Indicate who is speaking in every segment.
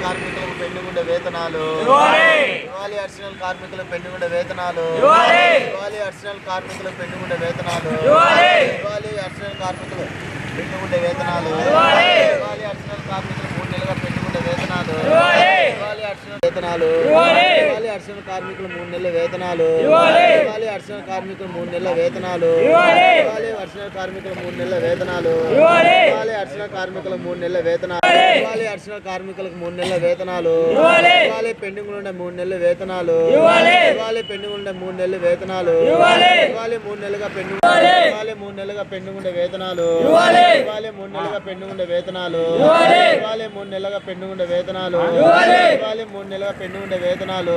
Speaker 1: కార్మికులకు పెండింగ్ వేతనాలు ఇవ్వాలి. అడిషనల్ కార్మికులకు పెండింగ్ వేతనాలు ఇవ్వాలి. అడిషనల్ కార్మికులకు పెండింగ్ వేతనాలు ఇవ్వాలి. అడిషనల్ కార్మికులు పెండింగ్ వేతనాలు ఇవ్వాలి. అడిషనల్ కార్మికులు 3 నెలలుగా పెండింగ్ వేతనాలు ఇవ్వాలి. అడిషనల్ వేతనాలు ఇవ్వాలి. అడిషనల్ కార్మికులు 3 నెలల వేతనాలు ఇవ్వాలి. అడిషనల్ కార్మికులు 3 నెలల వేతనాలు ఇవ్వాలి. అడిషనల్ కార్మికులు 3 నెలల వేతనాలు ఇవ్వాలి. అడిషనల్ కార్మికులు 3 నెలల వేతనాలు ఇవ్వాలి. అడిషనల్ కార్మికులకు 3 నెలల వేతనాలు ఇవ్వాలి. పెండింగ్ ఉండే 3 నెలల వేతనాలు ఇవ్వాలి. పెండింగ్ ఉండే 3 నెలల వేతనాలు ఇవ్వాలి. 3 నెలలుగా పెండింగ్ ఇవ్వాలి. 3 నెలలుగా పెండింగ్ ఉండే వేతనాలు ఇవ్వాలి. 3 నెలలుగా పెండింగ్ ఉండే వేతనాలు ఇవ్వాలి. 3 నెలలుగా పెండింగ్ ఉండే వేతనాలు ఇవ్వాలి. 3 నెలలుగా పెండింగ్ ఉండే వేతనాలు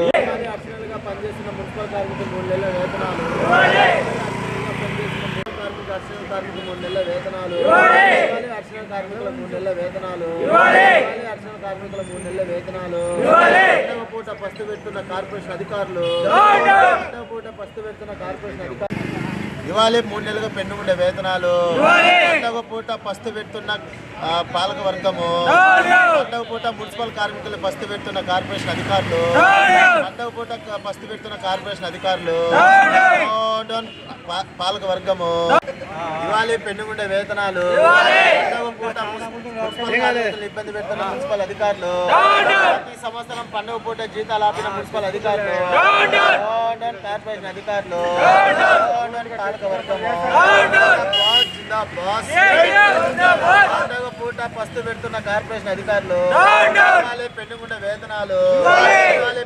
Speaker 1: అడిషనల్ గా పనిచేస్తున్న మున్సిపల్ కార్మికులు 3 నెలల వేతనాలు అడిషనల్ కార్మికులు 3 నెలల వేతనాలు అడిషనల్ కార్మికుల 3 నెలల వేతనాలు అడిషనల్ కార్మికుల 3 నెలల వేతనాలు రెండవ పూట పస్తు పెడుతున్న కార్పొరేషన్ అధికారులు ఇవాళ 3 నెలలుగా పెండింగ్ ఉండే వేతనాలు రెండవ పూట పస్తు పెడుతున్న పాలక వర్గము రెండవ పూట మున్సిపల్ కార్మికులు పస్తు పెడుతున్న కార్పొరేషన్ అధికారులు రెండవ పూట పస్తు పెడుతున్న కార్పొరేషన్ అధికారులు పాలక వర్గము ఇవాళ పెండింగ్ ఉండే వేతనాలు రెండవ పూట మున్సిపల్ కార్మికులు ఇబ్బంది పెడుతున్న మున్సిపల్ అధికారులు ప్రతి సంవత్సరం పండుగ పూట జీతాలు ఆపిన మున్సిపల్ అధికారులు కార్పొరేషన్ అధికారులు పాలక వర్గము పండుగ పూట పస్తు పెడుతున్న కార్పొరేషన్ అధికారులు పెండింగ్ ఉండే వేతనాలు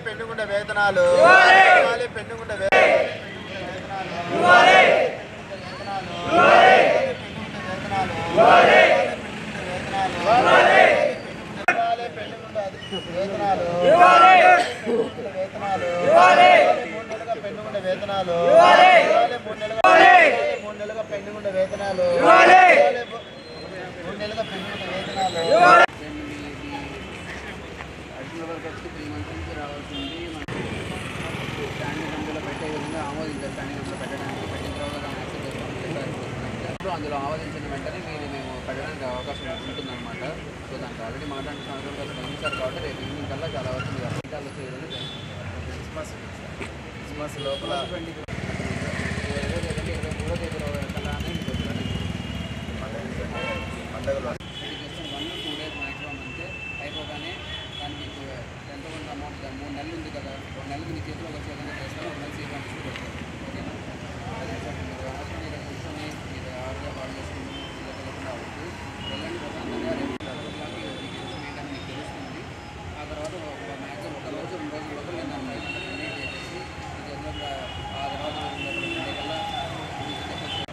Speaker 1: పెండింగ్ ఉండే వేతనాలు పెండింగ్ ఉండే వేతనాలు పెండింగ్ ఉండే వేతనాలు 3 నెలలుగా పెండింగ్ ఉండే వేతనాలు 3 నెలలుగా పెండింగ్ ఉండే వేతనాలు
Speaker 2: అడిషనల్ వర్కర్స్కి 3 మంత్స్ నుంచి రావాల్సింది స్టాండింగ్ అందులో పెట్టే విధంగా ఆమోదించారు. స్టాండింగ్ అందులో పెట్టడానికి పెట్టిన తర్వాత అందులో ఆమోదించిన వెంటనే మేము పెట్టడానికి అవకాశం ఉంటుందన్నమాట. సో దానికి ఆల్రెడీ మాట్లాడిన సంవత్సరం స్పందించారు కాబట్టి రేపు ఈవినింగ్ కల్లా చాలా వస్తుంది అప్డేటాలు వచ్చే విధంగా
Speaker 1: క్రిస్మస్ లోపల
Speaker 2: 23వ తేదీలో కల్లా
Speaker 1: పండుగలు
Speaker 2: 1-2 డేస్ మ్యాక్సిమం అంతే అయిపోగానే దానికి ఎంత కొంత అమౌంట్ 3 నెలలు ఉంది కదా 2 నెలలకి నీ చేతిలో వచ్చే విధంగా చేస్తాను. 1 నెల సీట్ పంపిస్తూ పెడతాను. ఓకేనా మీరు రాష్ట్రం మీద కూర్చొని మీరు ఆరుగా బాగా చేసుకుంటూ తెలియకుండా అవ్వద్దు. వెళ్ళండి ప్రశాంతంగా రేపు 11 మీకు ఏంటని మీకు తెలుస్తుంది. ఆ తర్వాత మ్యాక్సిమం 1 రోజు 2 రోజుల లోపల నేను దాన్ని కంప్లీట్ చేసేసి ఆ తర్వాత కల్లా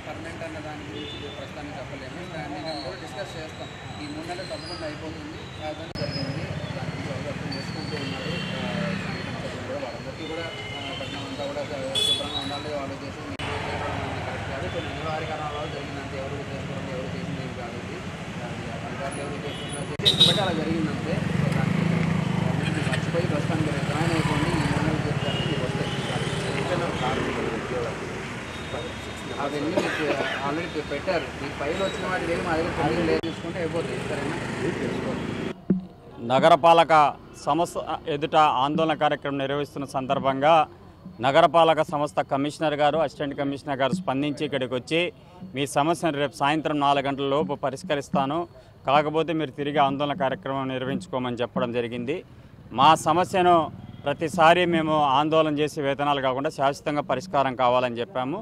Speaker 2: పర్మనెంట్ అన్న దాని గురించి ప్రస్తుతానికి చెప్పలేము. నేను కూడా డిస్కస్ చేస్తాం. ఈ 3 నెలలు తప్పకుండా అయిపోతుంది. కాదని జరిగింది దాని గురించి ఎవరు అర్థం చేసుకుంటూ ఉన్నారు. కూడా వాళ్ళందరికీ కూడా పట్టణం అంతా కూడా శుభ్రంగా ఉండాలి. వాళ్ళు చేసి కరెక్ట్ కాదు. కొన్ని అనివార్య కారణాలు జరిగిందంటే ఎవరు చేసుకోవడం ఎవరు చేసింది కాదు. అధికారులు ఎవరు చేసిన బట్టి అలా జరిగిందంటే దానికి మర్చిపోయి ప్రస్తుతానికి జాయిన్ అయిపోండి. ఈ 3 నెలలు చేస్తారని మీకు వస్తాయి. అవన్నీ మీకు ఆల్రెడీ పెట్టారు. మీకు ఫైల్ వచ్చిన వాటి దగ్గర మా దగ్గర పెళ్లి లేదు చూసుకుంటే అయిపోతుంది. సరేనా?
Speaker 3: నగరపాలక సంస్థ ఎదుట ఆందోళన కార్యక్రమం నిర్వహిస్తున్న సందర్భంగా నగరపాలక సంస్థ కమిషనర్ గారు అసిస్టెంట్ కమిషనర్ గారు స్పందించి ఇక్కడికి వచ్చి మీ సమస్యను రేపు సాయంత్రం 4 గంటల లోపు పరిష్కరిస్తాను, కాకపోతే మీరు తిరిగి ఆందోళన కార్యక్రమం నిర్వహించుకోమని చెప్పడం జరిగింది. మా సమస్యను ప్రతిసారి మేము ఆందోళన చేసి వేతనాలు కాకుండా శాశ్వతంగా పరిష్కారం కావాలని చెప్పాము.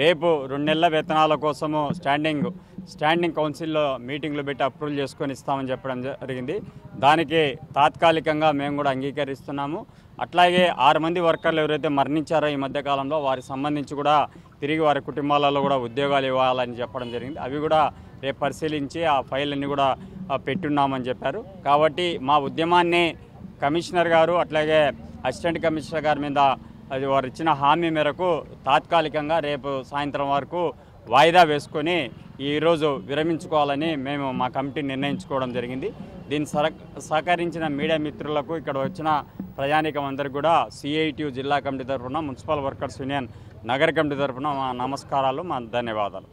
Speaker 3: రేపు 2 నెలల వేతనాల కోసము స్టాండింగ్ స్టాండింగ్ కౌన్సిల్లో మీటింగ్లు పెట్టి అప్రూవల్ చేసుకొని ఇస్తామని చెప్పడం జరిగింది. దానికి తాత్కాలికంగా మేము కూడా అంగీకరిస్తున్నాము. అట్లాగే 6 మంది వర్కర్లు ఎవరైతే మరణించారో ఈ మధ్యకాలంలో వారికి సంబంధించి కూడా తిరిగి వారి కుటుంబాలలో కూడా ఉద్యోగాలు ఇవ్వాలని చెప్పడం జరిగింది. అవి కూడా రేపు పరిశీలించి ఆ ఫైల్ అన్ని కూడా పెట్టున్నామని చెప్పారు. కాబట్టి మా ఉద్యమాన్ని కమిషనర్ గారు అట్లాగే అసిస్టెంట్ కమిషనర్ గారి మీద అది వారు ఇచ్చిన హామీ మేరకు తాత్కాలికంగా రేపు సాయంత్రం వరకు వాయిదా వేసుకొని ఈరోజు విరమించుకోవాలని మేము మా కమిటీ నిర్ణయించుకోవడం జరిగింది. దీన్ని సహకరించిన మీడియా మిత్రులకు, ఇక్కడ వచ్చిన ప్రయాణికం అందరికీ కూడా CITU జిల్లా కమిటీ తరఫున, మున్సిపల్ వర్కర్స్ యూనియన్ నగర కమిటీ తరఫున మా నమస్కారాలు, మా ధన్యవాదాలు.